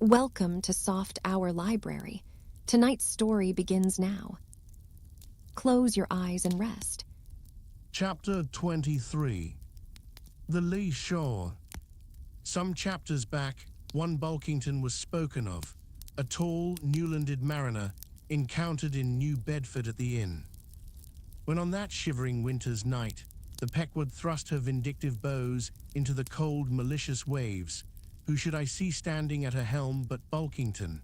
Welcome to Soft Hour Library. Tonight's story begins now. Close your eyes and rest. Chapter 23. The Lee Shore. Some chapters back, one Bulkington was spoken of, a tall, Newlanded mariner encountered in New Bedford at the inn. When on that shivering winter's night, the Pequod thrust her vindictive bows into the cold, malicious waves, who should I see standing at her helm but Bulkington?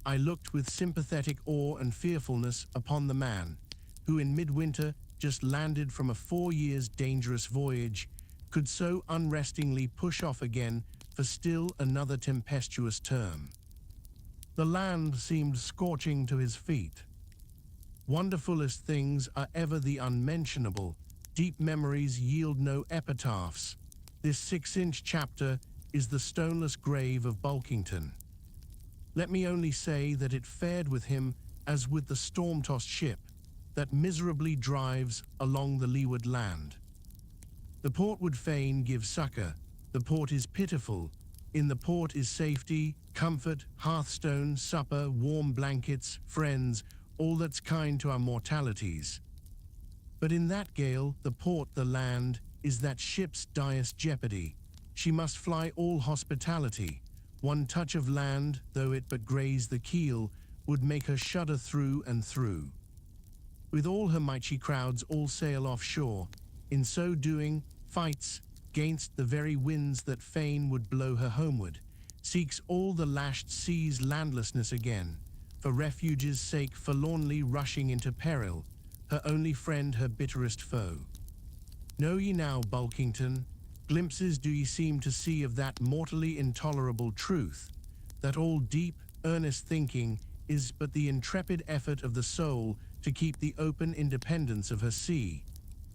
I looked with sympathetic awe and fearfulness upon the man, who in midwinter just landed from a 4 years' dangerous voyage, could so unrestingly push off again for still another tempestuous term. The land seemed scorching to his feet. Wonderfulest things are ever the unmentionable. Deep memories yield no epitaphs. This 6-inch chapter is the stoneless grave of Bulkington. Let me only say that it fared with him as with the storm-tossed ship that miserably drives along the leeward land. The port would fain give succor, the port is pitiful, in the port is safety, comfort, hearthstone, supper, warm blankets, friends, all that's kind to our mortalities. But in that gale, the port, the land, is that ship's direst jeopardy. She must fly all hospitality. One touch of land, though it but graze the keel, would make her shudder through and through. With all her might she crowds all sail offshore. In so doing, fights, gainst the very winds that fain would blow her homeward, seeks all the lashed sea's landlessness again, for refuge's sake forlornly rushing into peril, her only friend her bitterest foe. Know ye now, Bulkington, glimpses do ye seem to see of that mortally intolerable truth, that all deep, earnest thinking is but the intrepid effort of the soul to keep the open independence of her sea,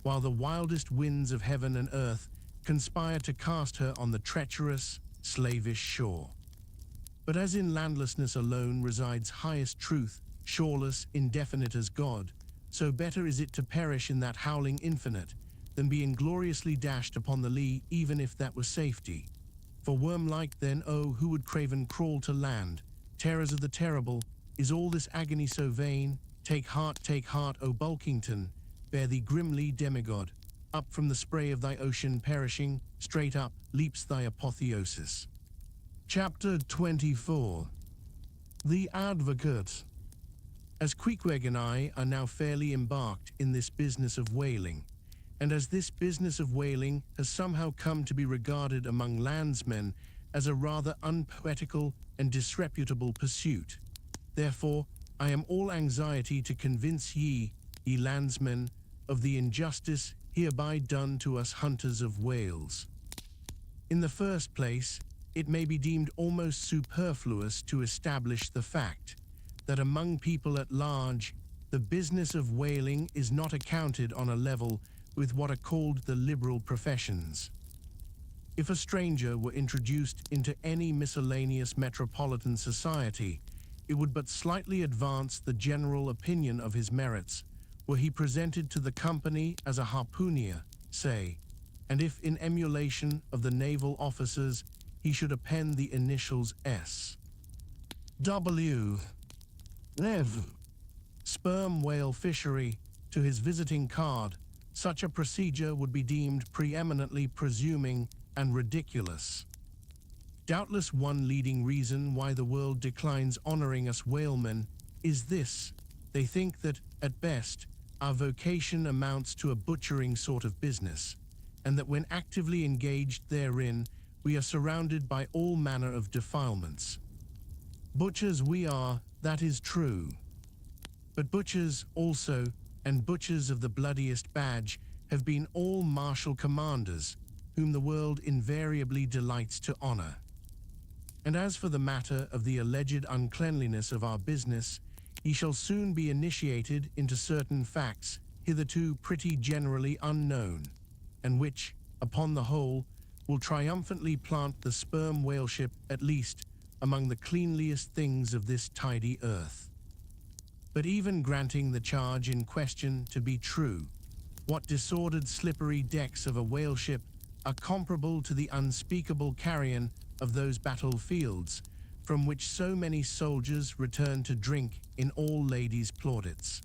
while the wildest winds of heaven and earth conspire to cast her on the treacherous, slavish shore. But as in landlessness alone resides highest truth, shoreless, indefinite as God, so better is it to perish in that howling infinite, than be ingloriously dashed upon the lee, even if that were safety. For worm-like then, oh, who would craven crawl to land? Terrors of the terrible, is all this agony so vain? Take heart, O Bulkington, bear thee grimly, demigod. Up from the spray of thy ocean perishing, straight up leaps thy apotheosis. Chapter 24. The Advocate. As Queequeg and I are now fairly embarked in this business of whaling, and as this business of whaling has somehow come to be regarded among landsmen as a rather unpoetical and disreputable pursuit, therefore I am all anxiety to convince ye landsmen, of the injustice hereby done to us hunters of whales. In the first place, it may be deemed almost superfluous to establish the fact that among people at large, the business of whaling is not accounted on a level with what are called the liberal professions. If a stranger were introduced into any miscellaneous metropolitan society, it would but slightly advance the general opinion of his merits, were he presented to the company as a harpooner, say, and if in emulation of the naval officers he should append the initials S. W. Ev. Sperm whale fishery to his visiting card, such a procedure would be deemed preeminently presuming and ridiculous. Doubtless one leading reason why the world declines honoring us whalemen is this: they think that, at best, our vocation amounts to a butchering sort of business, and that when actively engaged therein, we are surrounded by all manner of defilements. Butchers we are, that is true. But butchers also, and butchers of the bloodiest badge, have been all martial commanders, whom the world invariably delights to honor. And as for the matter of the alleged uncleanliness of our business, ye shall soon be initiated into certain facts hitherto pretty generally unknown, and which, upon the whole, will triumphantly plant the sperm whaleship, at least, among the cleanliest things of this tidy earth. But even granting the charge in question to be true, what disordered slippery decks of a whaleship are comparable to the unspeakable carrion of those battlefields, from which so many soldiers return to drink in all ladies' plaudits.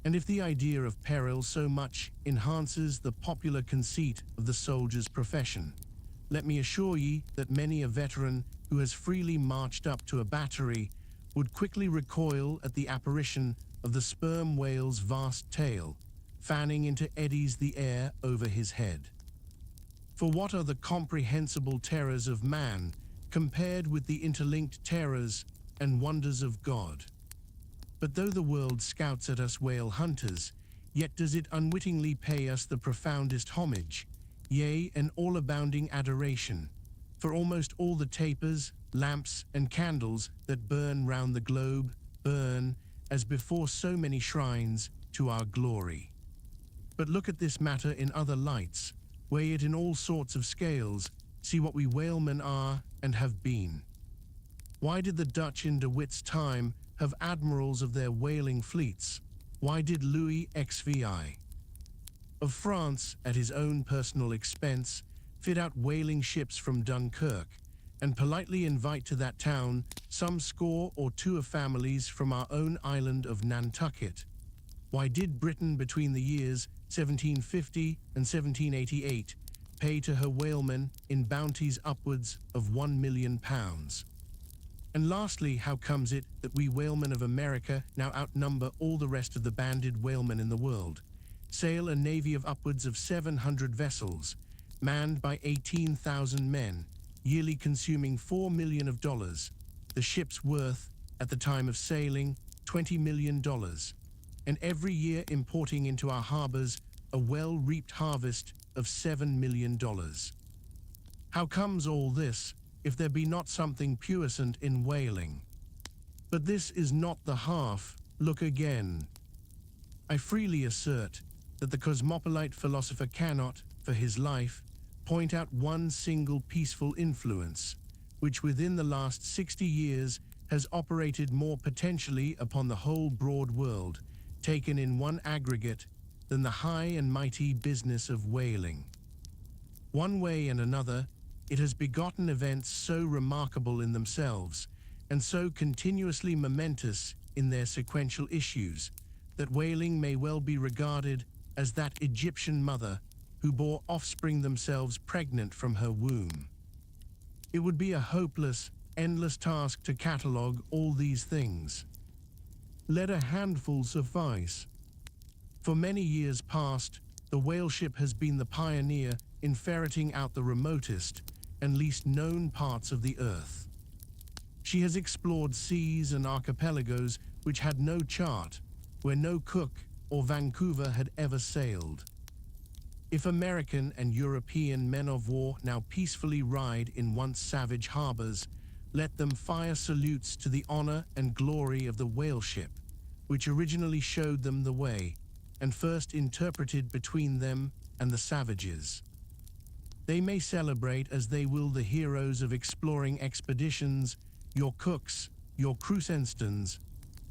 And if the idea of peril so much enhances the popular conceit of the soldier's profession, let me assure ye that many a veteran who has freely marched up to a battery would quickly recoil at the apparition of the sperm whale's vast tail, fanning into eddies the air over his head. For what are the comprehensible terrors of man compared with the interlinked terrors and wonders of God? But though the world scouts at us whale hunters, yet does it unwittingly pay us the profoundest homage, yea, and all-abounding adoration, for almost all the tapers, lamps, and candles that burn round the globe burn, as before so many shrines, to our glory. But look at this matter in other lights, weigh it in all sorts of scales, see what we whalemen are and have been. Why did the Dutch in De Witt's time have admirals of their whaling fleets? Why did Louis XVI of France, at his own personal expense, fit out whaling ships from Dunkirk, and politely invite to that town some score or two of families from our own island of Nantucket? Why did Britain between the years 1750 and 1788 pay to her whalemen in bounties upwards of £1,000,000? And lastly, how comes it that we whalemen of America now outnumber all the rest of the banded whalemen in the world, sail a navy of upwards of 700 vessels, manned by 18,000 men, yearly consuming $4 million, the ship's worth, at the time of sailing, $20 million, and every year importing into our harbors a well-reaped harvest of $7 million? How comes all this, if there be not something puissant in whaling? But this is not the half. Look again. I freely assert that the cosmopolite philosopher cannot, for his life, point out one single peaceful influence, which within the last 60 years has operated more potentially upon the whole broad world, taken in one aggregate, than the high and mighty business of whaling. One way and another, it has begotten events so remarkable in themselves, and so continuously momentous in their sequential issues, that whaling may well be regarded as that Egyptian mother who bore offspring themselves pregnant from her womb. It would be a hopeless, endless task to catalogue all these things. Let a handful suffice. For many years past, the whale ship has been the pioneer in ferreting out the remotest and least known parts of the earth. She has explored seas and archipelagos which had no chart, where no Cook or Vancouver had ever sailed. If American and European men of war now peacefully ride in once savage harbors, let them fire salutes to the honor and glory of the whale ship, which originally showed them the way, and first interpreted between them and the savages. They may celebrate as they will the heroes of exploring expeditions, your Cooks, your Crusenstons,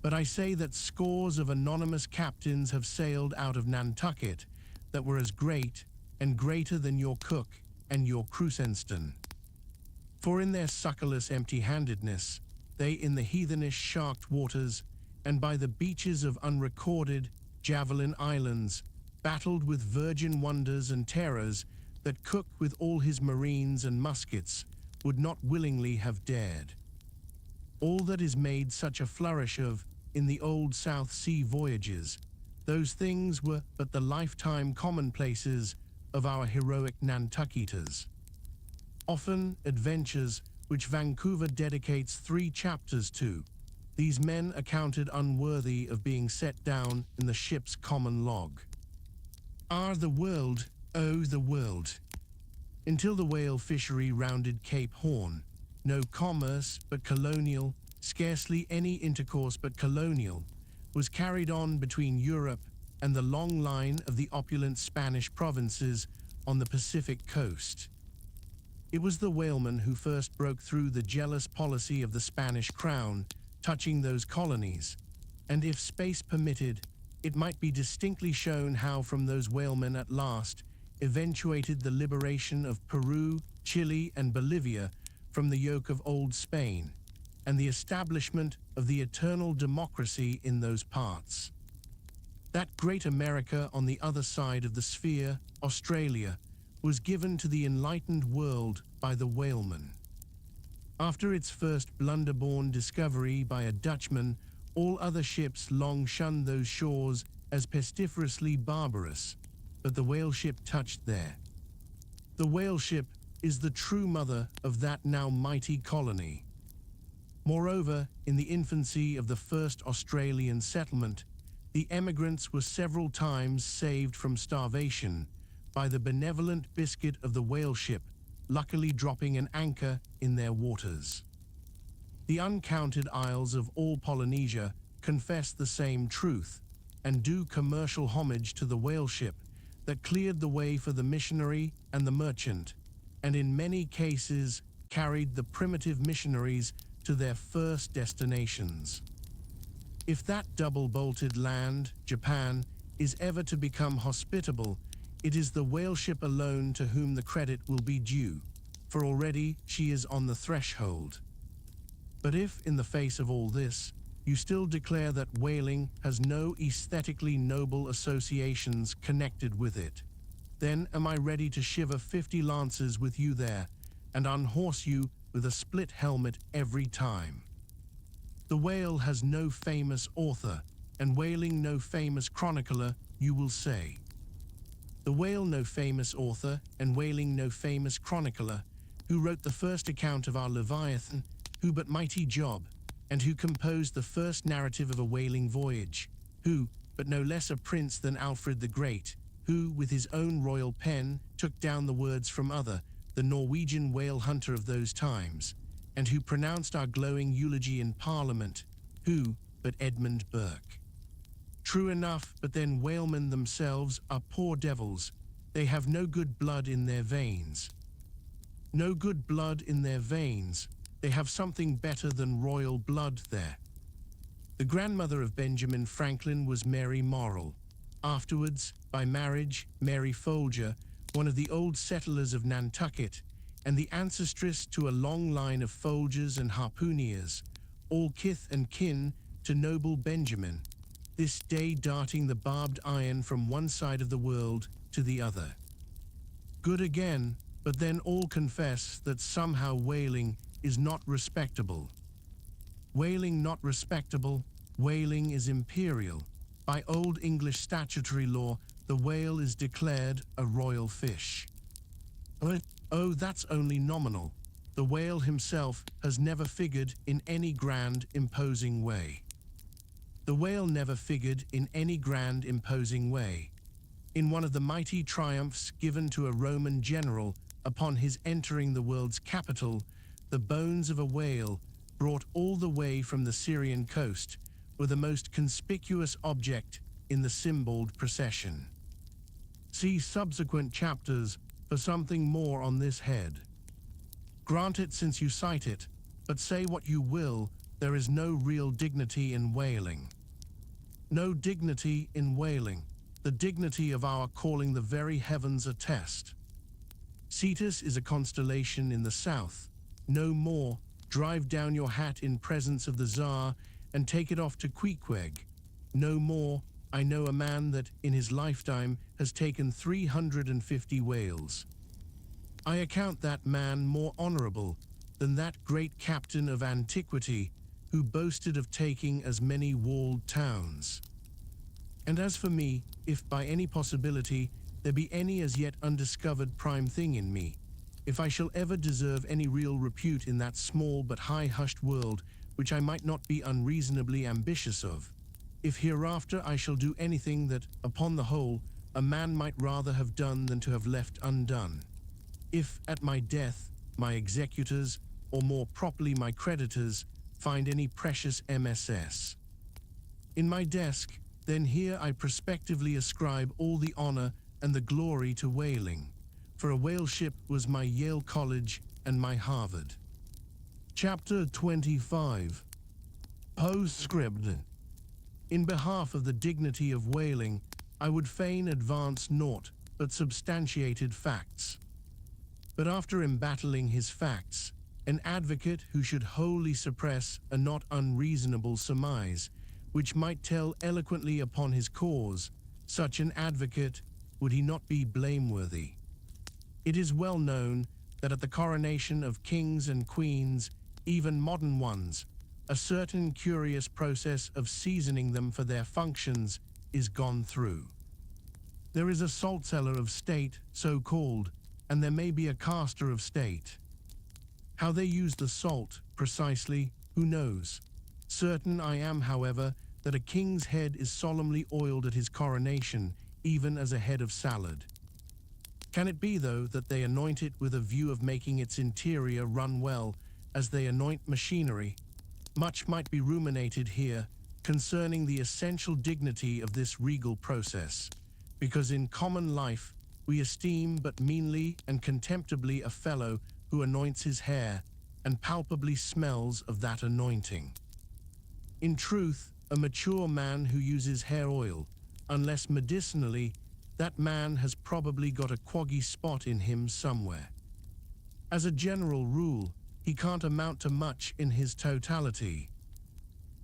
but I say that scores of anonymous captains have sailed out of Nantucket that were as great and greater than your Cook and your Crucenston. For in their succorless empty-handedness, they in the heathenish sharked waters, and by the beaches of unrecorded Javelin Islands, battled with virgin wonders and terrors that Cook with all his marines and muskets would not willingly have dared. All that is made such a flourish of in the old South Sea voyages, those things were but the lifetime commonplaces of our heroic Nantucketers. Often adventures which Vancouver dedicates 3 chapters to, these men accounted unworthy of being set down in the ship's common log. Are the world, oh the world. Until the whale fishery rounded Cape Horn, no commerce but colonial, scarcely any intercourse but colonial, was carried on between Europe and the long line of the opulent Spanish provinces on the Pacific coast. It was the whalemen who first broke through the jealous policy of the Spanish crown touching those colonies, and if space permitted, it might be distinctly shown how from those whalemen at last eventuated the liberation of Peru, Chile, and Bolivia from the yoke of old Spain, and the establishment of the eternal democracy in those parts. That great America on the other side of the sphere, Australia, was given to the enlightened world by the whaleman. After its first blunder-born discovery by a Dutchman, all other ships long shunned those shores as pestiferously barbarous, but the whale ship touched there. The whale ship is the true mother of that now mighty colony. Moreover, in the infancy of the first Australian settlement, the emigrants were several times saved from starvation by the benevolent biscuit of the whale ship, luckily dropping an anchor in their waters. The uncounted isles of all Polynesia confess the same truth and do commercial homage to the whale ship that cleared the way for the missionary and the merchant, and in many cases carried the primitive missionaries to their first destinations. If that double-bolted land, Japan, is ever to become hospitable, it is the whale ship alone to whom the credit will be due, for already she is on the threshold. But if, in the face of all this, you still declare that whaling has no aesthetically noble associations connected with it, then am I ready to shiver 50 lances with you there, and unhorse you with a split helmet every time. The whale has no famous author, and whaling no famous chronicler, you will say. The whale no famous author, and whaling no famous chronicler, who wrote the first account of our Leviathan, who but mighty job, and who composed the first narrative of a whaling voyage, who, but no less a prince than Alfred the Great, who, with his own royal pen, took down the words from other, the Norwegian whale hunter of those times, and who pronounced our glowing eulogy in Parliament, who, but Edmund Burke. True enough, but then whalemen themselves are poor devils. They have no good blood in their veins. No good blood in their veins. They have something better than royal blood there. The grandmother of Benjamin Franklin was Mary Morrell. Afterwards, by marriage, Mary Folger, one of the old settlers of Nantucket, and the ancestress to a long line of Folgers and harpooneers, all kith and kin to noble Benjamin, this day darting the barbed iron from one side of the world to the other. Good again, but then all confess that somehow whaling is not respectable. Whaling not respectable, whaling is imperial. By Old English statutory law, the whale is declared a royal fish. Oh, that's only nominal. The whale himself has never figured in any grand, imposing way. The whale never figured in any grand, imposing way. In one of the mighty triumphs given to a Roman general upon his entering the world's capital, the bones of a whale, brought all the way from the Syrian coast, were the most conspicuous object in the symboled procession. See subsequent chapters for something more on this head. Grant it since you cite it, but say what you will, there is no real dignity in whaling. No dignity in whaling, the dignity of our calling the very heavens a test. Cetus is a constellation in the south. No more, drive down your hat in presence of the Tsar and take it off to Queequeg. No more, I know a man that, in his lifetime, has taken 350 whales. I account that man more honorable than that great captain of antiquity who boasted of taking as many walled towns. And as for me, if by any possibility there be any as yet undiscovered prime thing in me, if I shall ever deserve any real repute in that small but high-hushed world which I might not be unreasonably ambitious of, if hereafter I shall do anything that, upon the whole, a man might rather have done than to have left undone, if at my death my executors, or more properly my creditors, find any precious MSS in my desk, then here I prospectively ascribe all the honor and the glory to whaling, for a whale ship was my Yale College and my Harvard. Chapter 25. Postscript. In behalf of the dignity of whaling, I would fain advance naught but substantiated facts. But after embattling his facts, an advocate who should wholly suppress a not unreasonable surmise, which might tell eloquently upon his cause, such an advocate, would he not be blameworthy? It is well known that at the coronation of kings and queens, even modern ones, a certain curious process of seasoning them for their functions is gone through. There is a salt cellar of state, so called, and there may be a caster of state. How they use the salt, precisely, who knows? Certain I am, however, that a king's head is solemnly oiled at his coronation, even as a head of salad. Can it be, though, that they anoint it with a view of making its interior run well, as they anoint machinery? Much might be ruminated here concerning the essential dignity of this regal process, because in common life we esteem but meanly and contemptibly a fellow who anoints his hair and palpably smells of that anointing. In truth, a mature man who uses hair oil, unless medicinally, that man has probably got a quaggy spot in him somewhere. As a general rule, he can't amount to much in his totality.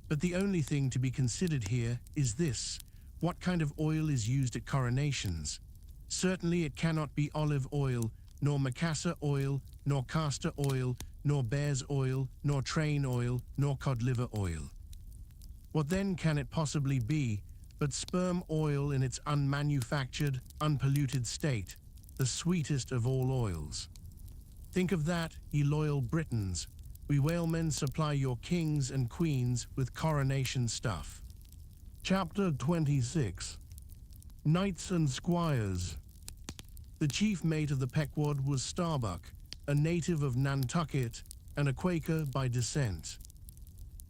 But the only thing to be considered here is this: what kind of oil is used at coronations? Certainly it cannot be olive oil, nor macassar oil, nor castor oil, nor bear's oil, nor train oil, nor cod liver oil. What then can it possibly be but sperm oil in its unmanufactured, unpolluted state, the sweetest of all oils? Think of that, ye loyal Britons. We whalemen supply your kings and queens with coronation stuff. Chapter 26. Knights and Squires. The chief mate of the Pequod was Starbuck, a native of Nantucket and a Quaker by descent.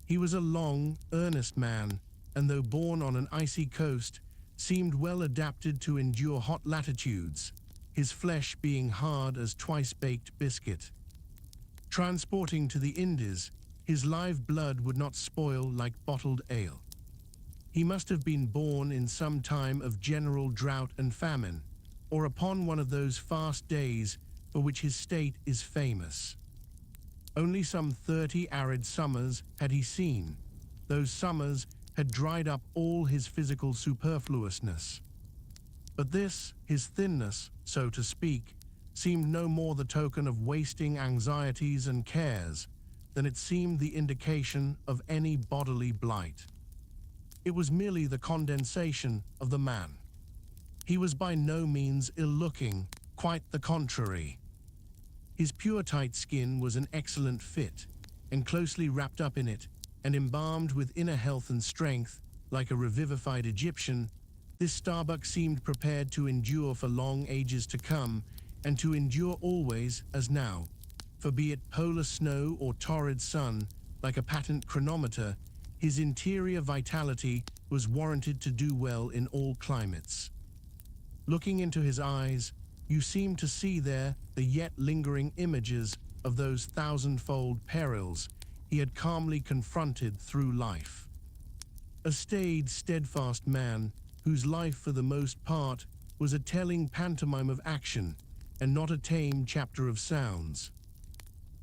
He was a long, earnest man, and though born on an icy coast, seemed well adapted to endure hot latitudes, his flesh being hard as twice-baked biscuit. Transporting to the Indies, his live blood would not spoil like bottled ale. He must have been born in some time of general drought and famine, or upon one of those fast days for which his state is famous. Only some 30 arid summers had he seen. Those summers had dried up all his physical superfluousness. But this, his thinness, so to speak, seemed no more the token of wasting anxieties and cares than it seemed the indication of any bodily blight. It was merely the condensation of the man. He was by no means ill-looking, quite the contrary. His pure tight skin was an excellent fit, and closely wrapped up in it, and embalmed with inner health and strength, like a revivified Egyptian, this Starbuck seemed prepared to endure for long ages to come, and to endure always as now. For be it polar snow or torrid sun, like a patent chronometer, his interior vitality was warranted to do well in all climates. Looking into his eyes, you seemed to see there the yet lingering images of those thousandfold perils he had calmly confronted through life. A staid, steadfast man, whose life for the most part was a telling pantomime of action, and not a tame chapter of sounds.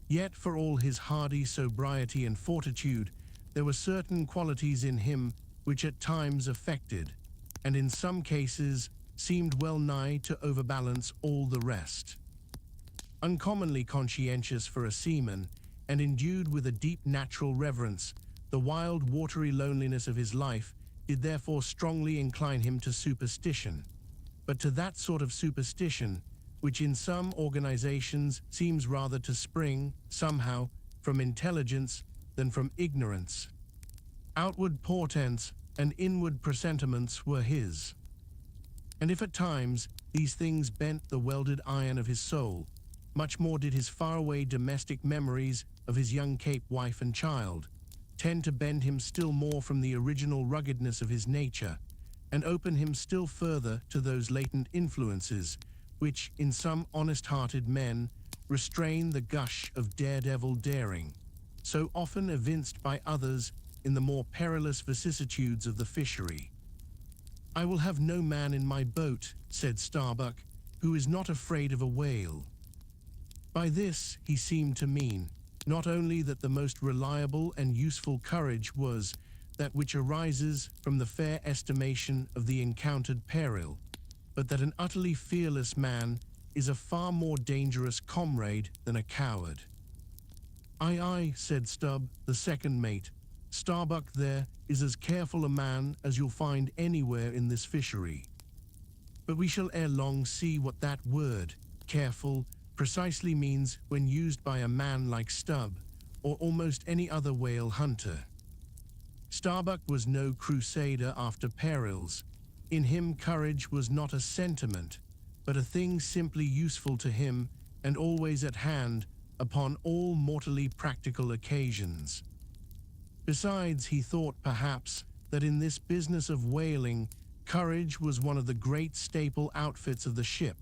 Yet for all his hardy sobriety and fortitude, there were certain qualities in him which at times affected, and in some cases seemed well nigh to overbalance all the rest. Uncommonly conscientious for a seaman, and endued with a deep natural reverence, the wild watery loneliness of his life did therefore strongly incline him to superstition, but to that sort of superstition which in some organizations seems rather to spring, somehow, from intelligence than from ignorance. Outward portents and inward presentiments were his. And if at times these things bent the welded iron of his soul, much more did his faraway domestic memories of his young Cape wife and child tend to bend him still more from the original ruggedness of his nature, and open him still further to those latent influences which, in some honest-hearted men, restrain the gush of daredevil daring, so often evinced by others in the more perilous vicissitudes of the fishery. "I will have no man in my boat," said Starbuck, "who is not afraid of a whale." By this he seemed to mean not only that the most reliable and useful courage was that which arises from the fair estimation of the encountered peril, but that an utterly fearless man is a far more dangerous comrade than a coward. "Aye, aye," said Stubb, the second mate. "Starbuck there is as careful a man as you'll find anywhere in this fishery. But we shall ere long see what that word, careful, precisely means when used by a man like Stubb, or almost any other whale hunter. Starbuck was no crusader after perils. In him courage was not a sentiment, but a thing simply useful to him and always at hand upon all mortally practical occasions. Besides, he thought perhaps that in this business of whaling, courage was one of the great staple outfits of the ship,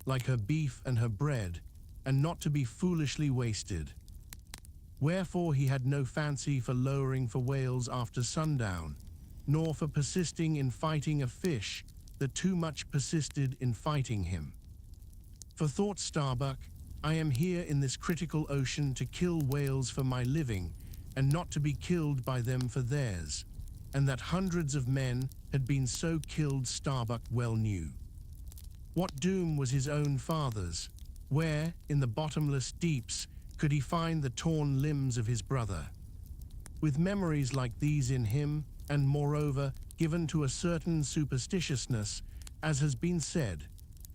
like her beef and her bread, and not to be foolishly wasted. Wherefore he had no fancy for lowering for whales after sundown, nor for persisting in fighting a fish that too much persisted in fighting him. For thought Starbuck, I am here in this critical ocean to kill whales for my living, and not to be killed by them for theirs, and that hundreds of men had been so killed Starbuck well knew. What doom was his own father's? Where, in the bottomless deeps, could he find the torn limbs of his brother? With memories like these in him, and moreover given to a certain superstitiousness, as has been said,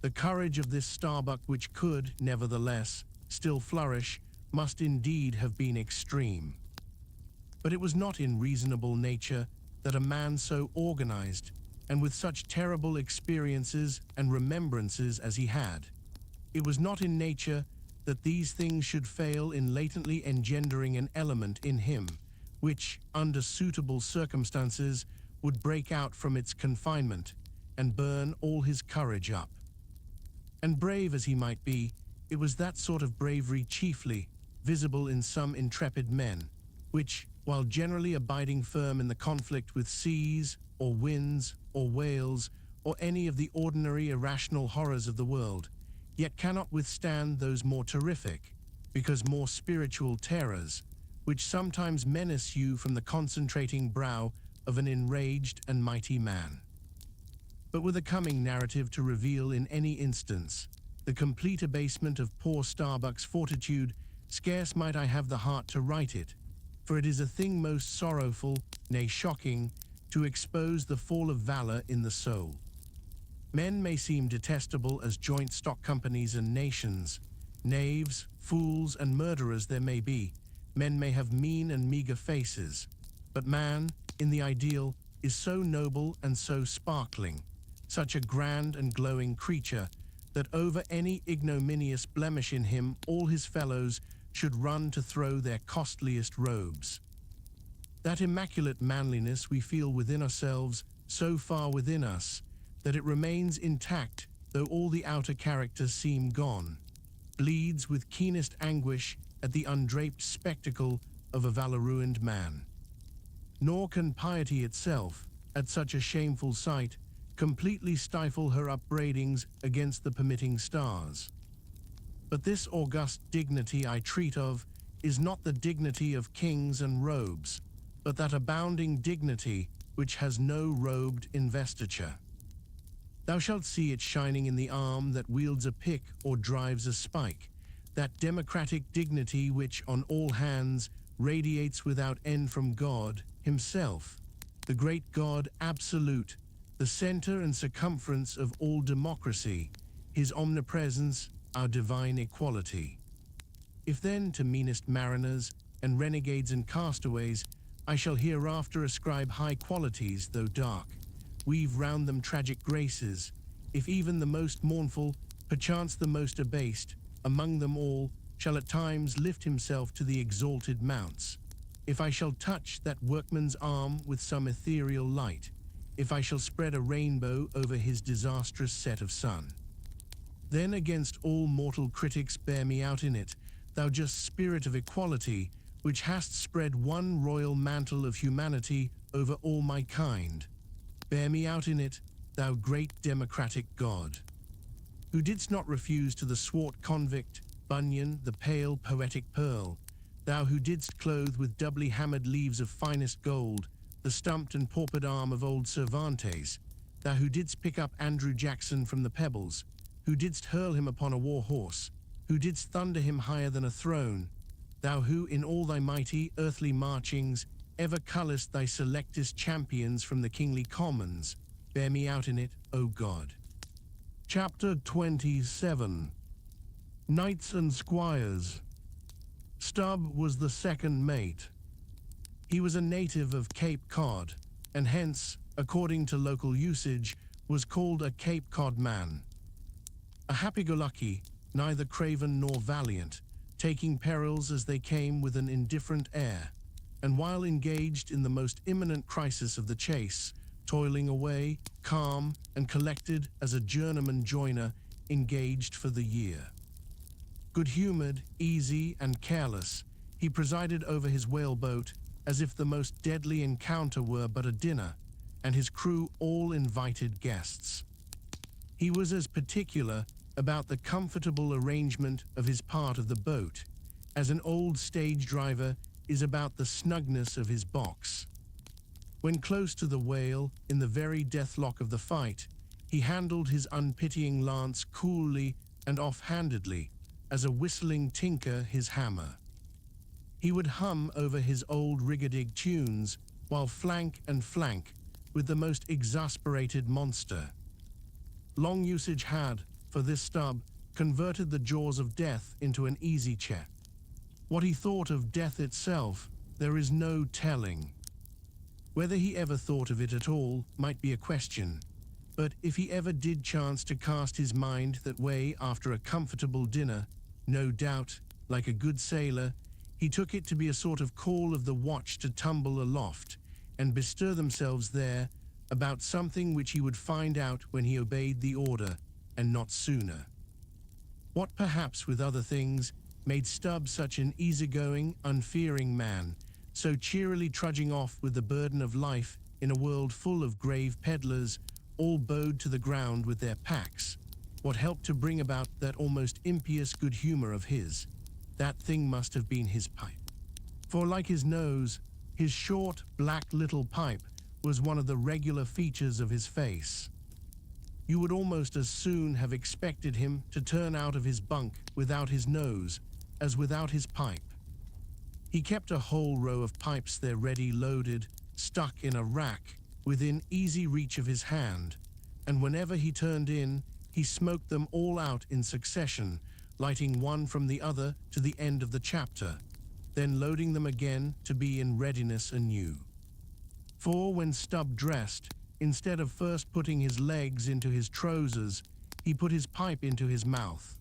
the courage of this Starbuck which could, nevertheless, still flourish, must indeed have been extreme. But it was not in reasonable nature that a man so organized, and with such terrible experiences and remembrances as he had, it was not in nature that these things should fail in latently engendering an element in him, which, under suitable circumstances, would break out from its confinement and burn all his courage up. And brave as he might be, it was that sort of bravery chiefly visible in some intrepid men, which, while generally abiding firm in the conflict with seas, or winds, or whales, or any of the ordinary irrational horrors of the world, yet cannot withstand those more terrific, because more spiritual terrors, which sometimes menace you from the concentrating brow of an enraged and mighty man. But with a coming narrative to reveal in any instance the complete abasement of poor Starbuck's fortitude, scarce might I have the heart to write it, for it is a thing most sorrowful, nay shocking, to expose the fall of valor in the soul. Men may seem detestable as joint stock companies and nations. Knaves, fools, and murderers there may be. Men may have mean and meager faces. But man, in the ideal, is so noble and so sparkling, such a grand and glowing creature, that over any ignominious blemish in him all his fellows should run to throw their costliest robes. That immaculate manliness we feel within ourselves, so far within us, that it remains intact though all the outer characters seem gone, bleeds with keenest anguish at the undraped spectacle of a valor-ruined man. Nor can piety itself, at such a shameful sight, completely stifle her upbraidings against the permitting stars. But this august dignity I treat of is not the dignity of kings and robes, but that abounding dignity which has no robed investiture. Thou shalt see it shining in the arm that wields a pick or drives a spike, that democratic dignity which on all hands radiates without end from God himself, the great God absolute, the center and circumference of all democracy, his omnipresence, our divine equality. If then to meanest mariners and renegades and castaways I shall hereafter ascribe high qualities, though dark, weave round them tragic graces, if even the most mournful, perchance the most abased, among them all, shall at times lift himself to the exalted mounts, if I shall touch that workman's arm with some ethereal light, if I shall spread a rainbow over his disastrous set of sun, then against all mortal critics bear me out in it, thou just spirit of equality, which hast spread one royal mantle of humanity over all my kind. Bear me out in it, thou great democratic God, who didst not refuse to the swart convict, Bunyan, the pale poetic pearl, thou who didst clothe with doubly hammered leaves of finest gold the stumped and paupered arm of old Cervantes, thou who didst pick up Andrew Jackson from the pebbles, who didst hurl him upon a war horse, who didst thunder him higher than a throne, thou who in all thy mighty earthly marchings ever cullest thy selectest champions from the kingly commons, bear me out in it, O God. Chapter 27. Knights and Squires. Stubb was the second mate. He was a native of Cape Cod, and hence, according to local usage, was called a Cape Cod man. A happy-go-lucky, neither craven nor valiant, taking perils as they came with an indifferent air, and while engaged in the most imminent crisis of the chase, toiling away, calm and collected as a journeyman joiner engaged for the year. Good-humored, easy and careless, he presided over his whaleboat as if the most deadly encounter were but a dinner, and his crew all invited guests. He was as particular about the comfortable arrangement of his part of the boat as an old stage driver is about the snugness of his box. When close to the whale, in the very deathlock of the fight, he handled his unpitying lance coolly and off-handedly, as a whistling tinker his hammer. He would hum over his old rig-a-dig tunes, while flank and flank with the most exasperated monster. Long usage had, for this Stubb, converted the jaws of death into an easy chair. What he thought of death itself, there is no telling. Whether he ever thought of it at all might be a question, but if he ever did chance to cast his mind that way after a comfortable dinner, no doubt, like a good sailor, he took it to be a sort of call of the watch to tumble aloft and bestir themselves there about something which he would find out when he obeyed the order, and not sooner. What perhaps with other things made Stubb such an easygoing, unfearing man, so cheerily trudging off with the burden of life in a world full of grave peddlers, all bowed to the ground with their packs, what helped to bring about that almost impious good humor of his? That thing must have been his pipe. For like his nose, his short, black little pipe was one of the regular features of his face. You would almost as soon have expected him to turn out of his bunk without his nose as without his pipe. He kept a whole row of pipes there ready loaded, stuck in a rack, within easy reach of his hand, and whenever he turned in, he smoked them all out in succession, lighting one from the other to the end of the chapter, then loading them again to be in readiness anew. For when Stubb dressed, instead of first putting his legs into his trousers, he put his pipe into his mouth.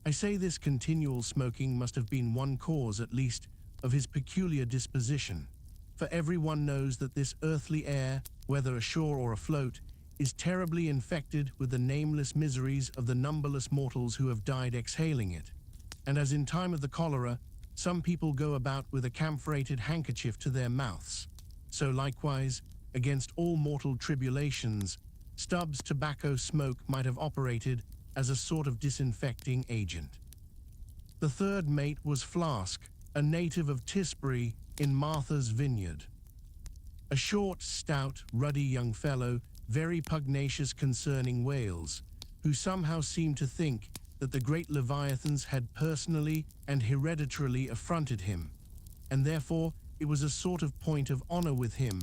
I say this continual smoking must have been one cause, at least, of his peculiar disposition, for everyone knows that this earthly air, whether ashore or afloat, is terribly infected with the nameless miseries of the numberless mortals who have died exhaling it, and as in time of the cholera, some people go about with a camphorated handkerchief to their mouths, so likewise, against all mortal tribulations, Stubb's tobacco smoke might have operated as a sort of disinfecting agent. The third mate was Flask, a native of Tisbury in Martha's Vineyard. A short, stout, ruddy young fellow, very pugnacious concerning whales, who somehow seemed to think that the great leviathans had personally and hereditarily affronted him, and therefore it was a sort of point of honor with him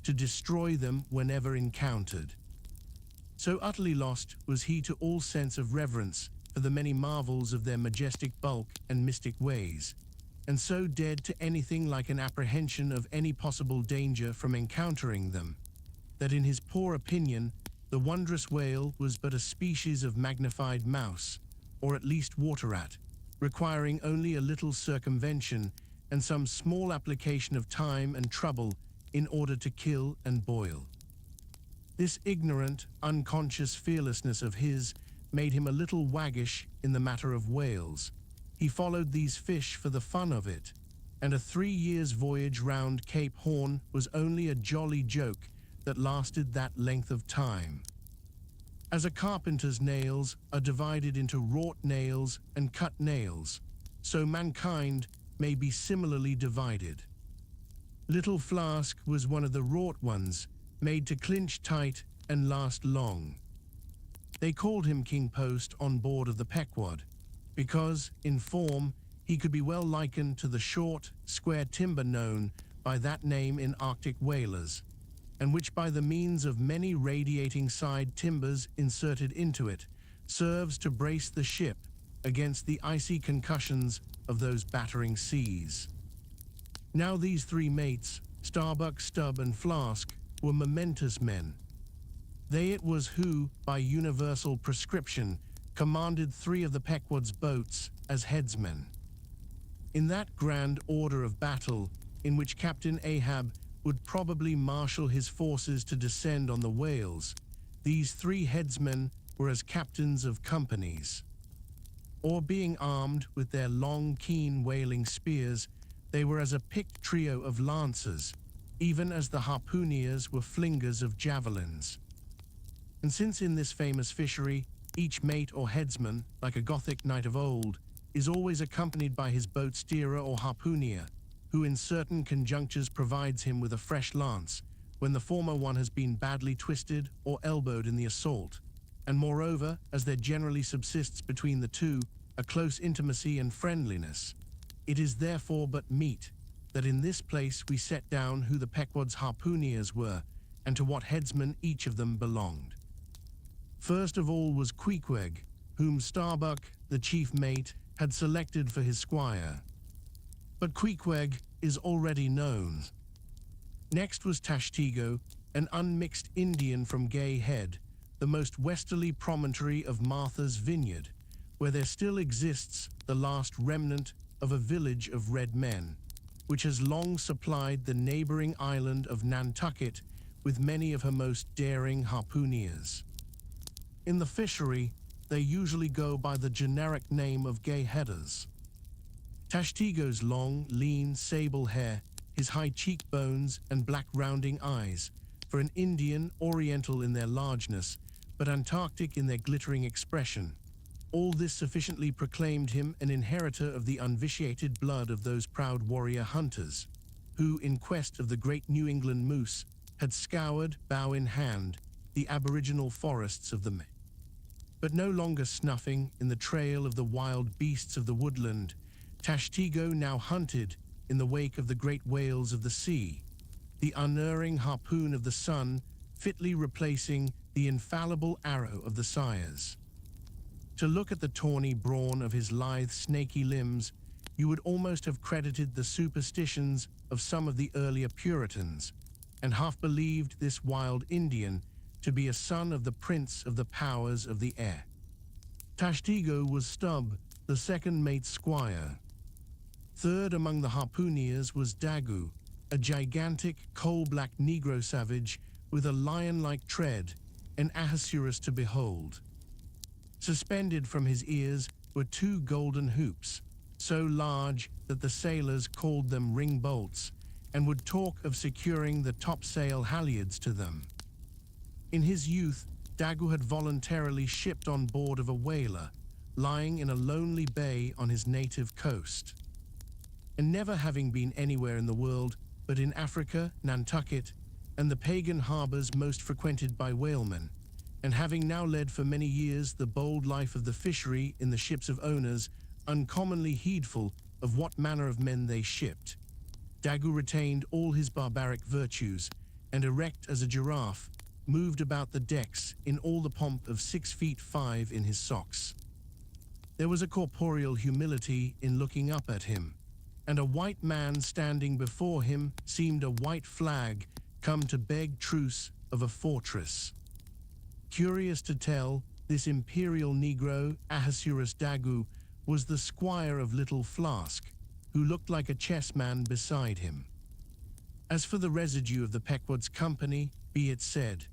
to destroy them whenever encountered. So utterly lost was he to all sense of reverence for the many marvels of their majestic bulk and mystic ways, and so dead to anything like an apprehension of any possible danger from encountering them, that in his poor opinion the wondrous whale was but a species of magnified mouse, or at least water rat, requiring only a little circumvention and some small application of time and trouble in order to kill and boil. This ignorant, unconscious fearlessness of his made him a little waggish in the matter of whales. He followed these fish for the fun of it, and a 3 years' voyage round Cape Horn was only a jolly joke that lasted that length of time. As a carpenter's nails are divided into wrought nails and cut nails, so mankind, may be similarly divided. Little Flask was one of the wrought ones, made to clinch tight and last long. They called him King Post on board of the Pequod, because, in form, he could be well likened to the short, square timber known by that name in Arctic whalers, and which by the means of many radiating side timbers inserted into it, serves to brace the ship against the icy concussions of those battering seas. Now these three mates, Starbuck, Stubb, and Flask, were momentous men. They it was who, by universal prescription, commanded three of the Pequod's boats as headsmen. In that grand order of battle, in which Captain Ahab would probably marshal his forces to descend on the whales, these three headsmen were as captains of companies. Or being armed with their long, keen whaling spears, they were as a picked trio of lancers, even as the harpooneers were flingers of javelins. And since in this famous fishery, each mate or headsman, like a Gothic knight of old, is always accompanied by his boat steerer or harpooneer, who in certain conjunctures provides him with a fresh lance, when the former one has been badly twisted or elbowed in the assault, and moreover, as there generally subsists between the two a close intimacy and friendliness, it is therefore but meet that in this place we set down who the Pequod's harpooneers were, and to what headsman each of them belonged. First of all was Queequeg, whom Starbuck, the chief mate, had selected for his squire. But Queequeg is already known. Next was Tashtego, an unmixed Indian from Gay Head, the most westerly promontory of Martha's Vineyard, where there still exists the last remnant of a village of red men, which has long supplied the neighboring island of Nantucket with many of her most daring harpooneers. In the fishery, they usually go by the generic name of Gay Headers. Tashtego's long, lean, sable hair, his high cheekbones and black rounding eyes, for an Indian, oriental in their largeness, but Antarctic in their glittering expression, all this sufficiently proclaimed him an inheritor of the unvitiated blood of those proud warrior hunters, who, in quest of the great New England moose, had scoured, bow in hand, the aboriginal forests of the May. But no longer snuffing in the trail of the wild beasts of the woodland, Tashtego now hunted in the wake of the great whales of the sea, the unerring harpoon of the sun fitly replacing the infallible arrow of the sires. To look at the tawny brawn of his lithe, snaky limbs, you would almost have credited the superstitions of some of the earlier Puritans, and half believed this wild Indian to be a son of the prince of the powers of the air. Tashtego was Stubb, the second mate's squire. Third among the harpooneers was Daggoo, a gigantic, coal-black Negro savage with a lion-like tread, an Ahasuerus to behold. Suspended from his ears were two golden hoops, so large that the sailors called them ring bolts, and would talk of securing the topsail halyards to them. In his youth, Daggoo had voluntarily shipped on board of a whaler, lying in a lonely bay on his native coast. And never having been anywhere in the world but in Africa, Nantucket, and the pagan harbors most frequented by whalemen, and having now led for many years the bold life of the fishery in the ships of owners, uncommonly heedful of what manner of men they shipped, Daggoo retained all his barbaric virtues, and erect as a giraffe, moved about the decks in all the pomp of 6'5" in his socks. There was a corporeal humility in looking up at him, and a white man standing before him seemed a white flag come to beg truce of a fortress. Curious to tell, this imperial Negro, Ahasuerus Daggoo, was the squire of Little Flask, who looked like a chessman beside him. As for the residue of the Pequod's company, be it said,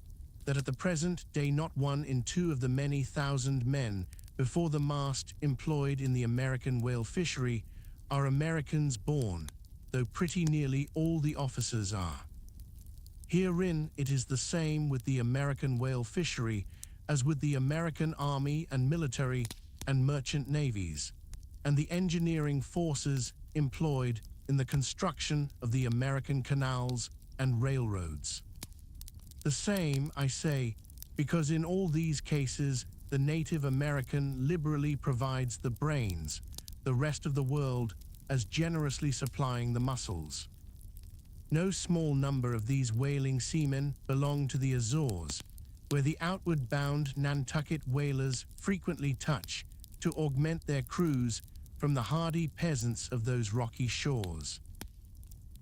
that at the present day not one in two of the many thousand men before the mast employed in the American whale fishery are Americans born, though pretty nearly all the officers are. Herein it is the same with the American whale fishery as with the American army and military and merchant navies, and the engineering forces employed in the construction of the American canals and railroads. The same, I say, because in all these cases, the Native American liberally provides the brains, the rest of the world as generously supplying the muscles. No small number of these whaling seamen belong to the Azores, where the outward-bound Nantucket whalers frequently touch to augment their crews from the hardy peasants of those rocky shores.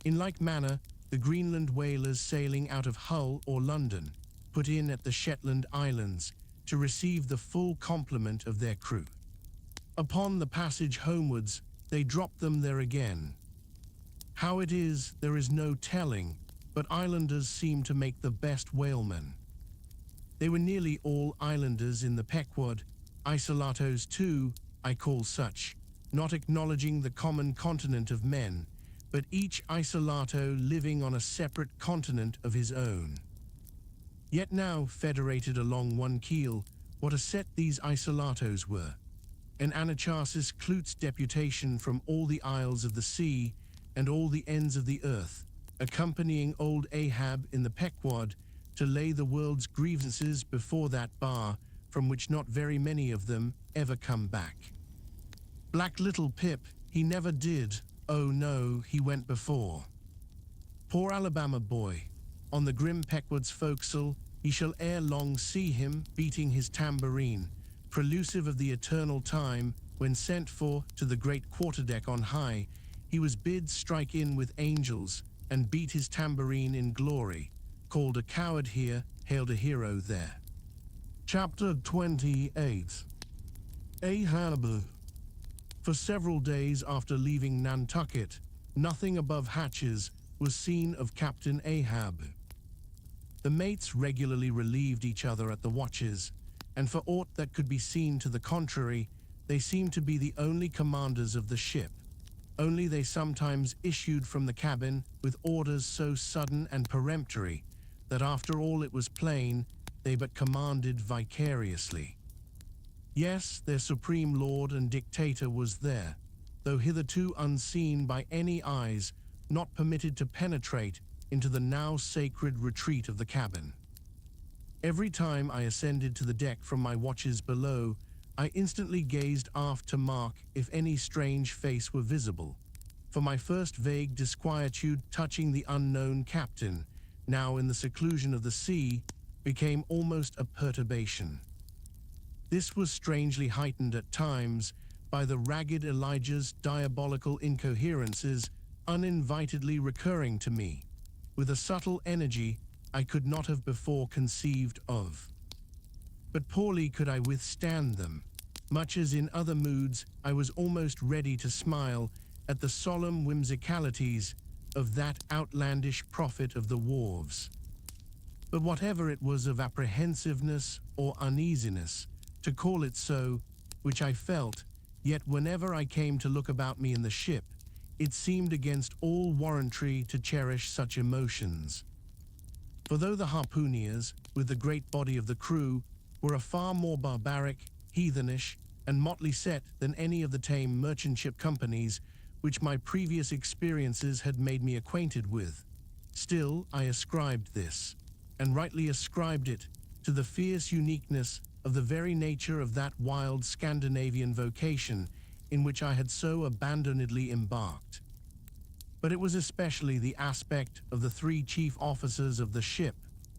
In like manner, the Greenland whalers sailing out of Hull or London put in at the Shetland Islands to receive the full complement of their crew. Upon the passage homewards, they drop them there again. How it is, there is no telling, but islanders seem to make the best whalemen. They were nearly all islanders in the Pequod, isolatos too, I call such, not acknowledging the common continent of men, but each isolato living on a separate continent of his own. Yet now, federated along one keel, what a set these isolatos were. An Anacharsis Klutz deputation from all the isles of the sea and all the ends of the earth, accompanying old Ahab in the Pequod to lay the world's grievances before that bar from which not very many of them ever come back. Black little Pip, he never did, oh no, he went before. Poor Alabama boy, on the grim Pequod's forecastle, he shall ere long see him beating his tambourine, prelusive of the eternal time when sent for to the great quarterdeck on high, he was bid strike in with angels and beat his tambourine in glory, called a coward here, hailed a hero there. Chapter 28. Ahab. For several days after leaving Nantucket, nothing above hatches was seen of Captain Ahab. The mates regularly relieved each other at the watches, and for aught that could be seen to the contrary, they seemed to be the only commanders of the ship. Only they sometimes issued from the cabin with orders so sudden and peremptory that after all it was plain they but commanded vicariously. Yes, their supreme lord and dictator was there, though hitherto unseen by any eyes, not permitted to penetrate into the now sacred retreat of the cabin. Every time I ascended to the deck from my watches below, I instantly gazed aft to mark if any strange face were visible, for my first vague disquietude touching the unknown captain, now in the seclusion of the sea, became almost a perturbation. This was strangely heightened at times by the ragged Elijah's diabolical incoherences uninvitedly recurring to me, with a subtle energy I could not have before conceived of. But poorly could I withstand them, much as in other moods I was almost ready to smile at the solemn whimsicalities of that outlandish prophet of the wharves. But whatever it was of apprehensiveness or uneasiness, to call it so, which I felt, yet whenever I came to look about me in the ship, it seemed against all warrantry to cherish such emotions. For though the harpooneers, with the great body of the crew, were a far more barbaric, heathenish, and motley set than any of the tame merchant ship companies which my previous experiences had made me acquainted with, still I ascribed this, and rightly ascribed it, to the fierce uniqueness of the very nature of that wild Scandinavian vocation in which I had so abandonedly embarked. But it was especially the aspect of the three chief officers of the ship,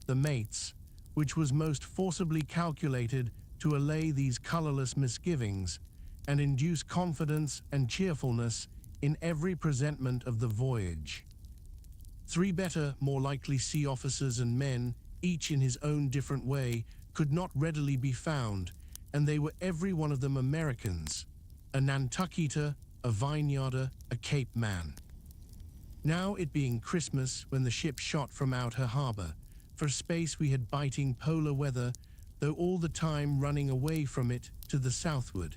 the mates, which was most forcibly calculated to allay these colorless misgivings and induce confidence and cheerfulness in every presentment of the voyage. Three better, more likely sea officers and men, each in his own different way, could not readily be found, and they were every one of them Americans, a Nantucketer, a vineyarder, a Cape man. Now it being Christmas when the ship shot from out her harbor, for a space we had biting polar weather, though all the time running away from it to the southward,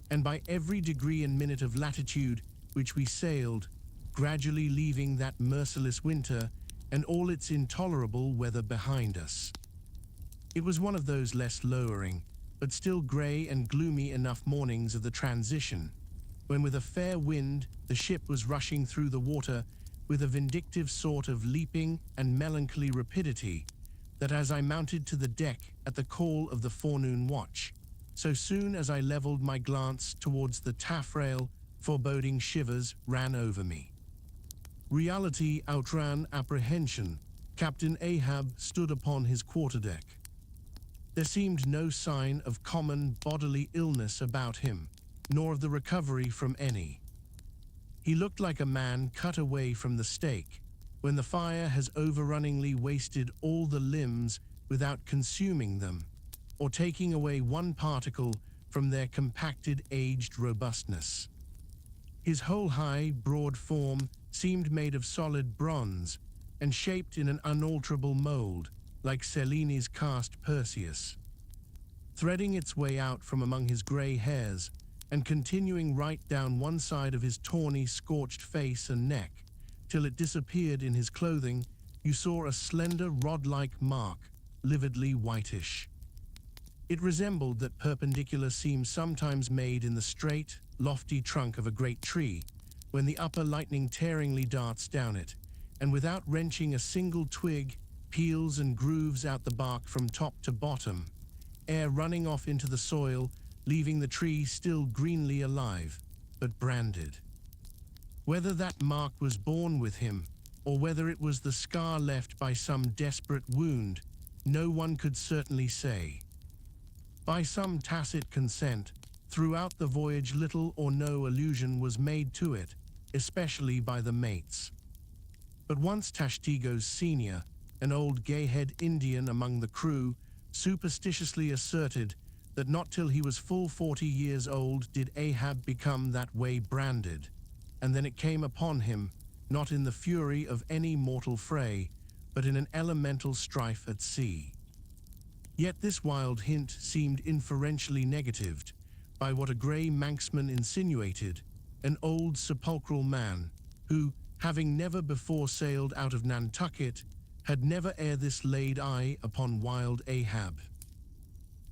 and by every degree and minute of latitude which we sailed, gradually leaving that merciless winter and all its intolerable weather behind us. It was one of those less lowering, but still grey and gloomy enough mornings of the transition, when with a fair wind the ship was rushing through the water with a vindictive sort of leaping and melancholy rapidity, that as I mounted to the deck at the call of the forenoon watch, so soon as I leveled my glance towards the taffrail, foreboding shivers ran over me. Reality outran apprehension. Captain Ahab stood upon his quarterdeck. There seemed no sign of common bodily illness about him, nor of the recovery from any. He looked like a man cut away from the stake, when the fire has overrunningly wasted all the limbs without consuming them, or taking away one particle from their compacted aged robustness. His whole high, broad form seemed made of solid bronze, and shaped in an unalterable mold, like Cellini's cast Perseus. Threading its way out from among his grey hairs, and continuing right down one side of his tawny, scorched face and neck, till it disappeared in his clothing, you saw a slender rod-like mark, lividly whitish. It resembled that perpendicular seam sometimes made in the straight, lofty trunk of a great tree, when the upper lightning tearingly darts down it, and without wrenching a single twig, peels and grooves out the bark from top to bottom, ere running off into the soil, leaving the tree still greenly alive, but branded. Whether that mark was born with him, or whether it was the scar left by some desperate wound, no one could certainly say. By some tacit consent, throughout the voyage little or no allusion was made to it, especially by the mates. But once Tashtigo's senior, an old gay-head Indian among the crew, superstitiously asserted that not till he was full 40 years old did Ahab become that way branded, and then it came upon him, not in the fury of any mortal fray, but in an elemental strife at sea. Yet this wild hint seemed inferentially negatived by what a grey Manxman insinuated, an old sepulchral man, who, having never before sailed out of Nantucket, had never ere this laid eye upon wild Ahab.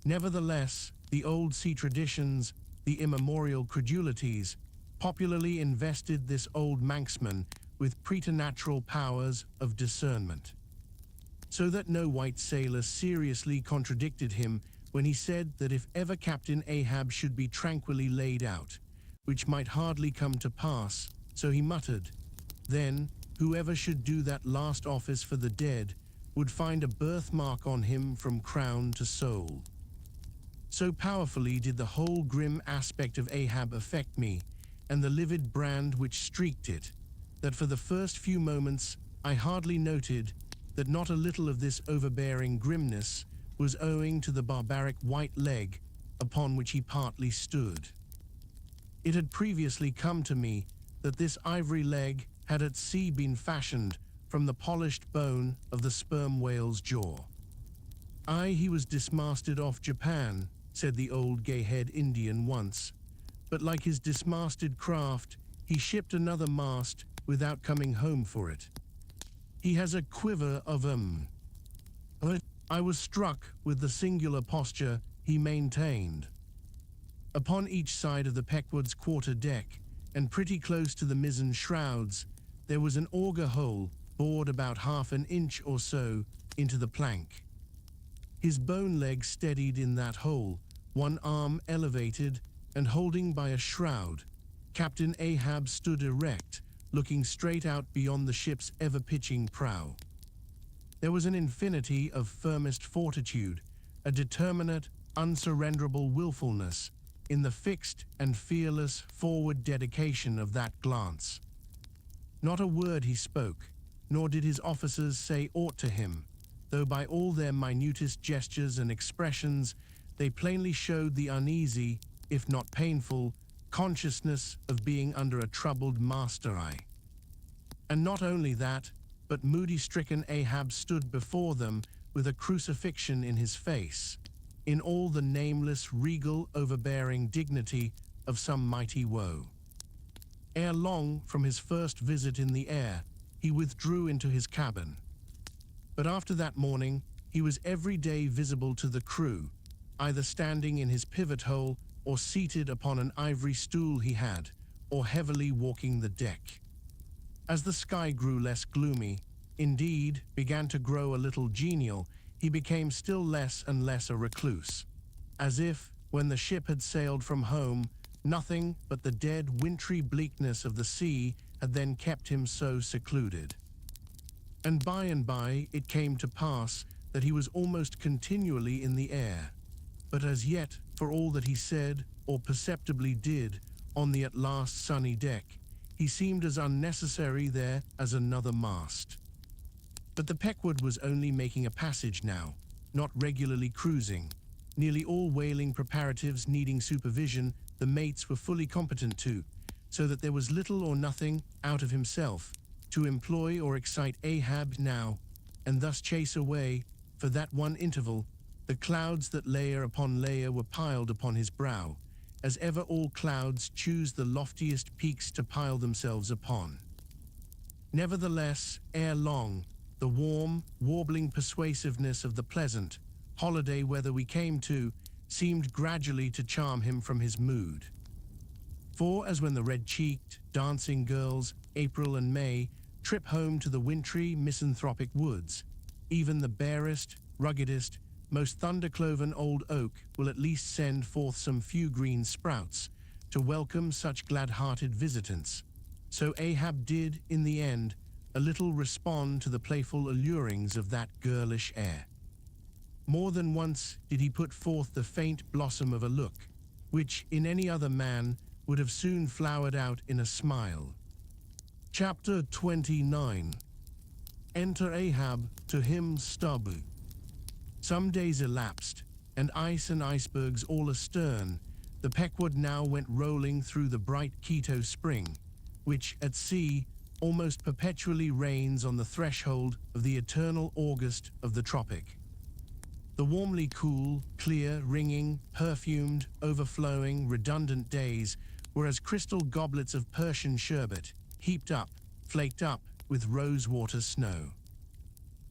Nevertheless, the old sea traditions, the immemorial credulities, popularly invested this old Manxman with preternatural powers of discernment, so that no white sailor seriously contradicted him when he said that if ever Captain Ahab should be tranquilly laid out, which might hardly come to pass, so he muttered, then whoever should do that last office for the dead would find a birthmark on him from crown to sole. So powerfully did the whole grim aspect of Ahab affect me, and the livid brand which streaked it, that for the first few moments I hardly noted that not a little of this overbearing grimness was owing to the barbaric white leg upon which he partly stood. It had previously come to me that this ivory leg had at sea been fashioned from the polished bone of the sperm whale's jaw. Aye, he was dismasted off Japan, said the old gay-head Indian once, but like his dismasted craft, he shipped another mast without coming home for it. He has a quiver of I was struck with the singular posture he maintained. Upon each side of the Pequod's quarter deck, and pretty close to the mizzen shrouds, there was an auger hole bored about half an inch or so into the plank. His bone leg steadied in that hole, one arm elevated and holding by a shroud. Captain Ahab stood erect, looking straight out beyond the ship's ever-pitching prow. There was an infinity of firmest fortitude, a determinate, unsurrenderable willfulness in the fixed and fearless forward dedication of that glance. Not a word he spoke, nor did his officers say aught to him, though by all their minutest gestures and expressions they plainly showed the uneasy, if not painful, consciousness of being under a troubled master eye. And not only that, but moody-stricken Ahab stood before them with a crucifixion in his face, in all the nameless, regal, overbearing dignity of some mighty woe. Ere long, from his first visit in the air, he withdrew into his cabin. But after that morning, he was every day visible to the crew, either standing in his pivot hole or seated upon an ivory stool he had, or heavily walking the deck. As the sky grew less gloomy, indeed began to grow a little genial, he became still less and less a recluse, as if, when the ship had sailed from home, nothing but the dead wintry bleakness of the sea had then kept him so secluded. And by it came to pass that he was almost continually in the air, but as yet, for all that he said or perceptibly did on the at last sunny deck, he seemed as unnecessary there as another mast. But the Pequod was only making a passage now, not regularly cruising. Nearly all whaling preparatives needing supervision the mates were fully competent to, so that there was little or nothing out of himself to employ or excite Ahab now, and thus chase away, for that one interval, the clouds that layer upon layer were piled upon his brow, as ever all clouds choose the loftiest peaks to pile themselves upon. Nevertheless, ere long, the warm, warbling persuasiveness of the pleasant, holiday weather we came to seemed gradually to charm him from his mood. For as when the red-cheeked, dancing girls, April and May, trip home to the wintry, misanthropic woods, even the barest, ruggedest, most thunder-cloven old oak will at least send forth some few green sprouts to welcome such glad-hearted visitants. So Ahab did, in the end, a little respond to the playful allurings of that girlish air. More than once did he put forth the faint blossom of a look, which in any other man would have soon flowered out in a smile. Chapter 29. Enter Ahab, to him Stabu. Some days elapsed, and ice and icebergs all astern, the Pequod now went rolling through the bright Quito spring, which, at sea, almost perpetually reigns on the threshold of the eternal August of the tropic. The warmly cool, clear, ringing, perfumed, overflowing, redundant days were as crystal goblets of Persian sherbet, heaped up, flaked up with rose-water snow.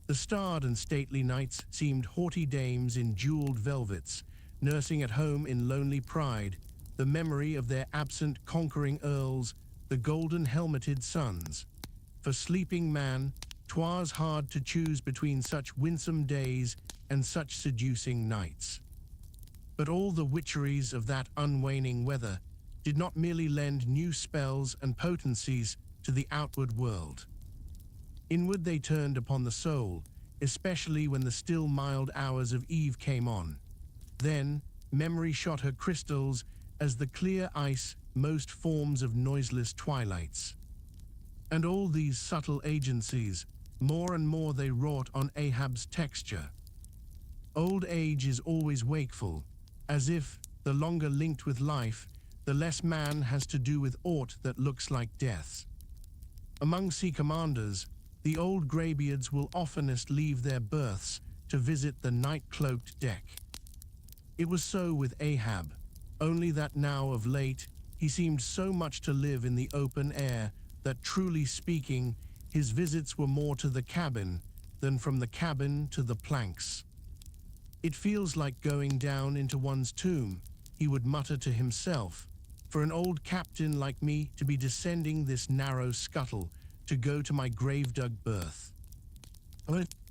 The starred and stately nights seemed haughty dames in jeweled velvets, nursing at home in lonely pride the memory of their absent conquering earls, the golden-helmeted suns. For sleeping man, 'twas hard to choose between such winsome days and such seducing nights. But all the witcheries of that unwaning weather did not merely lend new spells and potencies to the outward world. Inward they turned upon the soul, especially when the still mild hours of eve came on. Then memory shot her crystals as the clear ice most forms of noiseless twilights. And all these subtle agencies, more and more they wrought on Ahab's texture. Old age is always wakeful, as if, the longer linked with life, the less man has to do with aught that looks like death. Among sea commanders, the old greybeards will oftenest leave their berths to visit the night-cloaked deck. It was so with Ahab, only that now of late he seemed so much to live in the open air that, truly speaking, his visits were more to the cabin than from the cabin to the planks. "It feels like going down into one's tomb," he would mutter to himself, "for an old captain like me to be descending this narrow scuttle to go to my grave-dug berth."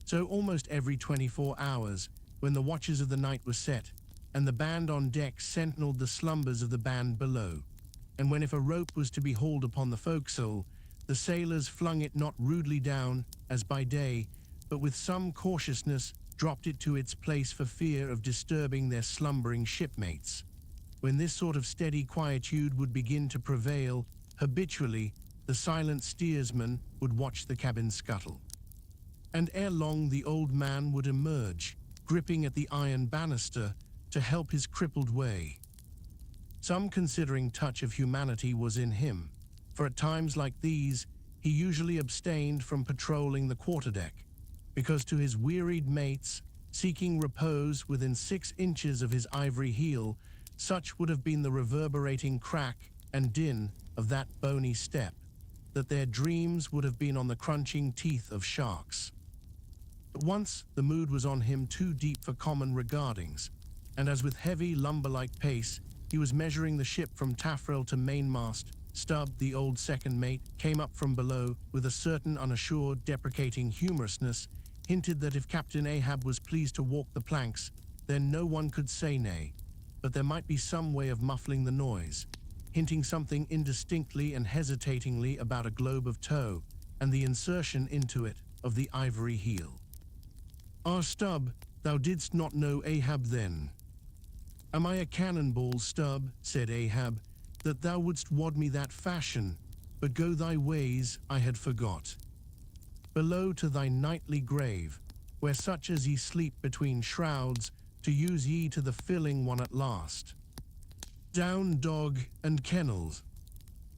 So almost every 24 hours, when the watches of the night were set, and the band on deck sentineled the slumbers of the band below, and when if a rope was to be hauled upon the forecastle, the sailors flung it not rudely down, as by day, but with some cautiousness dropped it to its place for fear of disturbing their slumbering shipmates. When this sort of steady quietude would begin to prevail, habitually, the silent steersman would watch the cabin scuttle. And ere long the old man would emerge, gripping at the iron banister to help his crippled way. Some considering touch of humanity was in him, for at times like these he usually abstained from patrolling the quarterdeck, because to his wearied mates, seeking repose within 6 inches of his ivory heel, such would have been the reverberating crack and din of that bony step, that their dreams would have been on the crunching teeth of sharks. But once the mood was on him too deep for common regardings, and as with heavy lumber-like pace he was measuring the ship from taffrail to mainmast Stubb, the old second mate, came up from below with a certain unassured, deprecating humorousness, hinted that if Captain Ahab was pleased to walk the planks, then no one could say nay, but there might be some way of muffling the noise, hinting something indistinctly and hesitatingly about a globe of tow and the insertion into it of the ivory heel. "Ah, Stubb, thou didst not know Ahab then." "Am I a cannonball, Stubb," said Ahab, "that thou wouldst wad me that fashion? But go thy ways, I had forgot. Below to thy nightly grave, where such as ye sleep between shrouds, to use ye to the filling one at last. Down, dog, and kennels."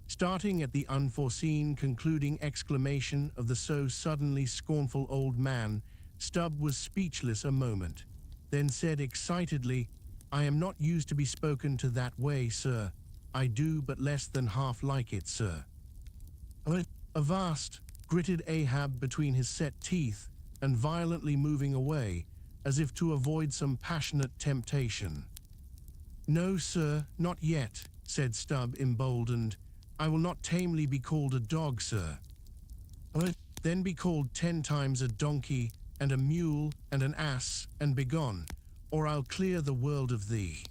Starting at the unforeseen concluding exclamation of the so suddenly scornful old man, Stubb was speechless a moment, then said excitedly, "I am not used to be spoken to that way, sir. I do but less than half like it, sir." "Avast," gritted Ahab between his set teeth, and violently moving away, as if to avoid some passionate temptation. "No, sir, not yet," said Stubb, emboldened. "I will not tamely be called a dog, sir." "Then be called 10 times a donkey, and a mule, and an ass, and begone, or I'll clear the world of thee."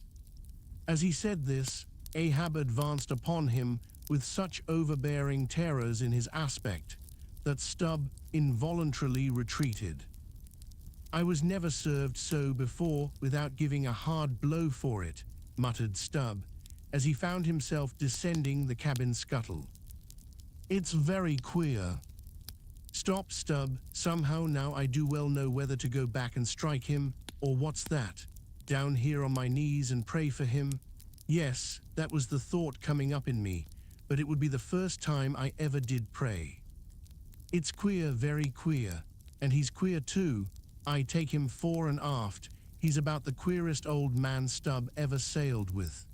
As he said this, Ahab advanced upon him with such overbearing terrors in his aspect that Stubb involuntarily retreated. "I was never served so before without giving a hard blow for it," muttered Stubb, as he found himself descending the cabin scuttle. "It's very queer." "Stop, Stubb, somehow now I do well know whether to go back and strike him, or what's that, down here on my knees and pray for him. Yes, that was the thought coming up in me, but it would be the first time I ever did pray. It's queer, very queer, and he's queer too. I take him fore and aft, he's about the queerest old man Stubb ever sailed with.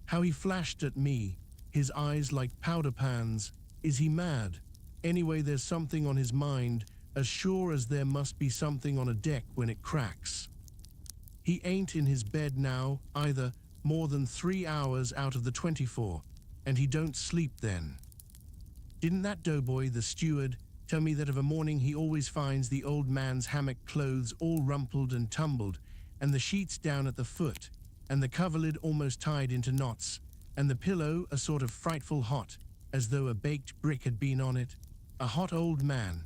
How he flashed at me, his eyes like powder pans. Is he mad? Anyway, there's something on his mind, as sure as there must be something on a deck when it cracks. He ain't in his bed now, either, more than 3 hours out of the 24, and he don't sleep then. Didn't that doughboy, the steward, tell me that of a morning he always finds the old man's hammock clothes all rumpled and tumbled, and the sheets down at the foot, and the coverlid almost tied into knots, and the pillow a sort of frightful hot, as though a baked brick had been on it? A hot old man.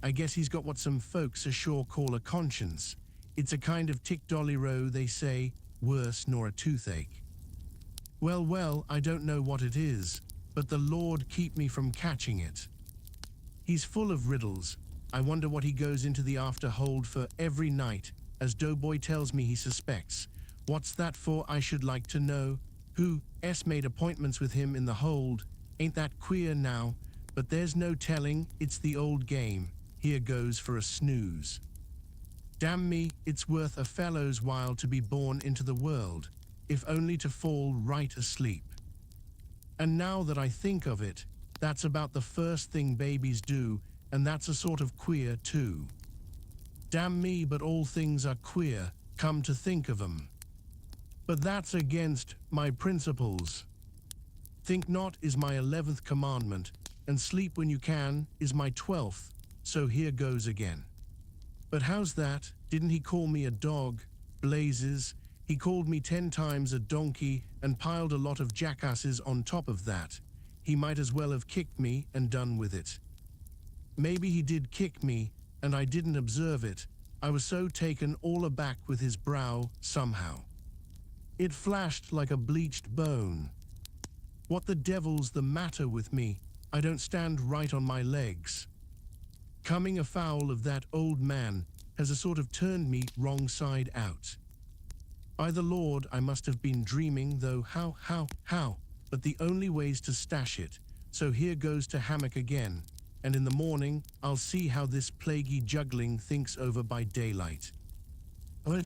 I guess he's got what some folks ashore call a conscience. It's a kind of tick-dolly-row, they say, worse nor a toothache. Well, well, I don't know what it is, but the Lord keep me from catching it. He's full of riddles. I wonder what he goes into the after-hold for every night, as Doughboy tells me he suspects. What's that for, I should like to know? Who's made appointments with him in the hold? Ain't that queer now? But there's no telling, it's the old game. Here goes for a snooze. Damn me, it's worth a fellow's while to be born into the world, if only to fall right asleep. And now that I think of it, that's about the first thing babies do, and that's a sort of queer too. Damn me, but all things are queer, come to think of 'em. But that's against my principles. Think not is my 11th commandment, and sleep when you can is my 12th, so here goes again. But how's that? Didn't he call me a dog? Blazes, he called me 10 times a donkey and piled a lot of jackasses on top of that. He might as well have kicked me and done with it. Maybe he did kick me, and I didn't observe it. I was so taken all aback with his brow, somehow. It flashed like a bleached bone. What the devil's the matter with me? I don't stand right on my legs. Coming afoul of that old man has a sort of turned me wrong side out. By the Lord, I must have been dreaming, though how? But the only way's to stash it, so here goes to hammock again, and in the morning I'll see how this plaguey juggling thinks over by daylight.